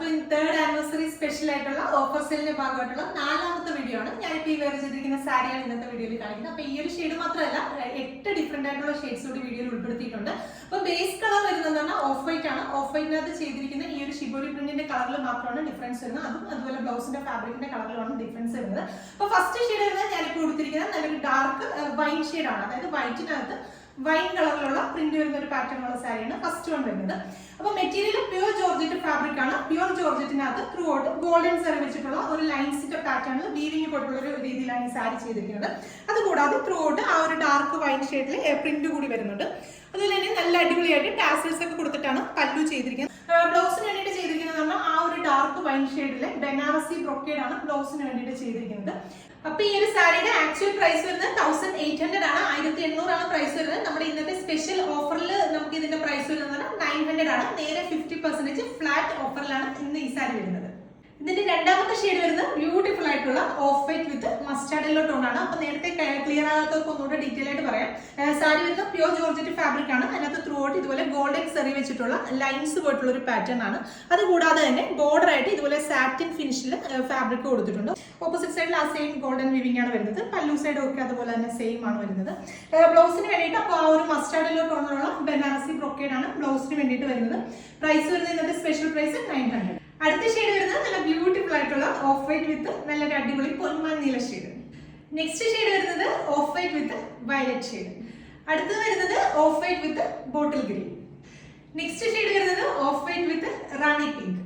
അപ്പോൾ third anniversary special ആയിട്ടുള്ള offer സെല്ലിന്റെ ഭാഗമായിട്ടുള്ള നാലാമത്തെ വീഡിയോ ആണ്. ഞാനിപ്പോൾ ഈ വേറെ ചെയ്തിരിക്കുന്ന സാരിയാണ് ഇന്നത്തെ വീഡിയോയിൽ കാണിക്കുന്നത്. അപ്പോൾ ഈ ഒരു ഷെയ്ഡ് മാത്രമല്ല 8 ഡിഫറെന്റ് ആയിട്ടുള്ള ഷെയ്ഡ്സ് കൂടി വീഡിയോയിൽ ഉൾപ്പെടുത്തിയിട്ടുണ്ട്. അപ്പോൾ ബേസ് കളർ വരുന്നത് പറഞ്ഞാൽ ഓഫ് വൈറ്റ് ആണ്. ഓഫ് വൈറ്റിനകത്ത് ചെയ്തിരിക്കുന്ന ഈ ഒരു ഷിബോരി പ്രിന്റിന്റെ കളറിൽ മാത്രമാണ് ഡിഫറൻസ് വരുന്നത്. അതുപോലെ ബ്ലൗസിന്റെ ഫാബ്രിക്കിന്റെ കളറിലാണ് ഡിഫറൻസ് വരുന്നത്. അപ്പോൾ ഫസ്റ്റ് ഷെയ്ഡ് വരുന്നത് ഞാനിപ്പോൾ കൊടുത്തിരിക്കുന്നത് നല്ലൊരു ഡാർക്ക് വൈൻ ഷെയ്ഡ് ആണ്. അതായത് വൈറ്റിനകത്ത് വൈൻ കളറിലുള്ള പ്രിന്റ് വരുന്ന ഒരു പാറ്റേൺ ഉള്ള സാരിയാണ് ഫസ്റ്റ് വൺ വരുന്നത്. അപ്പോൾ മെറ്റീരിയൽ പ്യൂർ ജോർജറ്റ് ഫാബ്രിക് ആണ്. പ്യൂർ ജോർജറ്റിനകത്ത് ത്രൂ ഔട്ട് ഗോൾഡൻ സെറി വെച്ചിട്ടുള്ള ഒരു ലൈൻസിന്റെ പാറ്റേണിൽ വീവിംഗ് പോയിട്ടുള്ള ഒരു രീതിയിലാണ് ഈ സാരി ചെയ്തിരിക്കുന്നത്. അതുകൂടാതെ ത്രൂ ഔട്ട് ആ ഒരു ഡാർക്ക് വൈൻ ഷെയ്ഡിൽ പ്രിന്റ് കൂടി വരുന്നുണ്ട്. അതുപോലെ തന്നെ നല്ല അടിപൊളിയായിട്ട് ടാസൽസ് ഒക്കെ കൊടുത്തിട്ടാണ് പല്ലു ചെയ്തിരിക്കുന്നത്. ബ്ലൗസിന് വേണ്ടിയിട്ട് ചെയ്തിരിക്കുന്നത് പറഞ്ഞാൽ ആ ഒരു ഡാർക്ക് വൈൻ ഷെയ്ഡിലെ ബനാറസി ബ്രൊക്കേഡ് ആണ് ബ്ലൗസിന് വേണ്ടിയിട്ട് ചെയ്തിരിക്കുന്നത്. അപ്പൊ ഈ ഒരു സാരിയുടെ ആക്ച്വൽ പ്രൈസ് വരുന്നത് 1800 ആണ്. 1800 ആണ് പ്രൈസ് വരുന്നത്. നമ്മുടെ ഇന്നത്തെ സ്പെഷ്യൽ ഓഫറിൽ നമുക്ക് ഇതിന്റെ പ്രൈസ് വരുന്നത് 900 ആണ്. നേരെ 50% ഫ്ലാറ്റ് ഓഫറിലാണ് ഇന്ന് ഈ സാരി വരുന്നത്. ഇതിന്റെ രണ്ടാമത്തെ ഷെയ്ഡ് വരുന്നത് ബ്യൂട്ടിഫുൾ ആയിട്ടുള്ള ഓഫ് വൈറ്റ് വിത്ത് മസ്റ്റാർഡ് യെല്ലോ ടോൺ ആണ്. അപ്പൊ നേരത്തെ ക്ലിയർ ആകാത്തവർക്ക് ഒന്നുകൂടെ ഡീറ്റെയിൽ ആയിട്ട് പറയാം. സാരി വരുന്നത് പ്യൂർ ജോർജറ്റ് ഫാബ്രിക് ആണ്. അതിനകത്ത് ത്രൂ ഔട്ട് ഇതുപോലെ ഗോൾഡൻ സെറി വെച്ചിട്ടുള്ള ലൈൻസ് പോയിട്ടുള്ള ഒരു പാറ്റേൺ ആണ്. അതുകൂടാതെ തന്നെ ബോർഡർ ആയിട്ട് ഇതുപോലെ സാറ്റിൻ ഫിനിഷിൽ ഫാബ്രിക് കൊടുത്തിട്ടുണ്ട്. ഓപ്പോസിറ്റ് സൈഡിൽ ആ സെയിം ഗോൾഡൻ വിവിംഗ് ആണ് വരുന്നത്. പല്ലു സൈഡും ഒക്കെ അതുപോലെ തന്നെ സെയിം ആണ് വരുന്നത്. ബ്ലൗസിന് വേണ്ടിയിട്ട് അപ്പോൾ ആ ഒരു മസ്റ്റാർഡ് യെല്ലോ ടോണിലുള്ള ബനാറസി ബ്രൊക്കേഡ് ആണ് ബ്ലൗസിന് വേണ്ടിയിട്ട് വരുന്നത്. പ്രൈസ് വരുന്നത് ഇന്നത്തെ സ്പെഷ്യൽ പ്രൈസ് 900. അടുത്ത ഷെയ്ഡ് വരുന്നത് നല്ല ബ്യൂട്ടിഫുൾ ആയിട്ടുള്ള ഓഫ് വൈറ്റ് വിത്ത് നല്ലൊരു അടിപൊളി പൊന്മാൻ നീല ഷെയ്ഡ്. നെക്സ്റ്റ് ഷെയ്ഡ് വരുന്നത് off white with violet shade. അടുത്തത് വരുന്നത് off white with bottle green. Next shade വരുന്നത് off white with rani pink.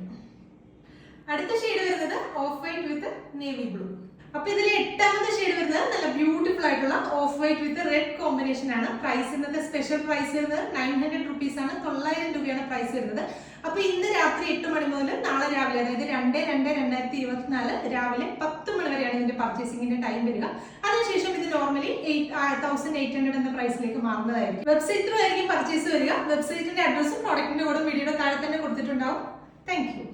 അടുത്ത ഷെയ്ഡ് വരുന്നത് off white with navy blue. അപ്പൊ ഇതിൽ എട്ടാമത്തെ ഷെയ്ഡ് വരുന്നത് നല്ല ബ്യൂട്ടിഫുൾ ആയിട്ടുള്ള off white with red combination ആണ്. പ്രൈസ് ഇന്നത്തെ സ്പെഷ്യൽ പ്രൈസ് വരുന്നത് 900 റുപ്പീസ് ആണ്. 900 രൂപയാണ് പ്രൈസ് വരുന്നത്. അപ്പൊ ഇന്ന് രാത്രി 8 മണി മുതൽ നാളെ രാവിലെ അതായത് 2/2/2024 രാവിലെ 10 മണി വരെയാണ് ഇതിന്റെ പർച്ചേസിംഗിന്റെ ടൈം വരിക. അതിനുശേഷം ഇത് നോർമലി 1800 എന്ന പ്രൈസിലേക്ക് മാറുന്നതായിരിക്കും. വെബ്സൈറ്റ് ത്രൂ ആയിരിക്കും പർച്ചേസ് വരിക. വെബ്സൈറ്റിന്റെ അഡ്രസ്സും പ്രോഡക്റ്റിന്റെ കൂടെ വീഡിയോയുടെ താഴെ തന്നെ കൊടുത്തിട്ടുണ്ടാവും. Thank U.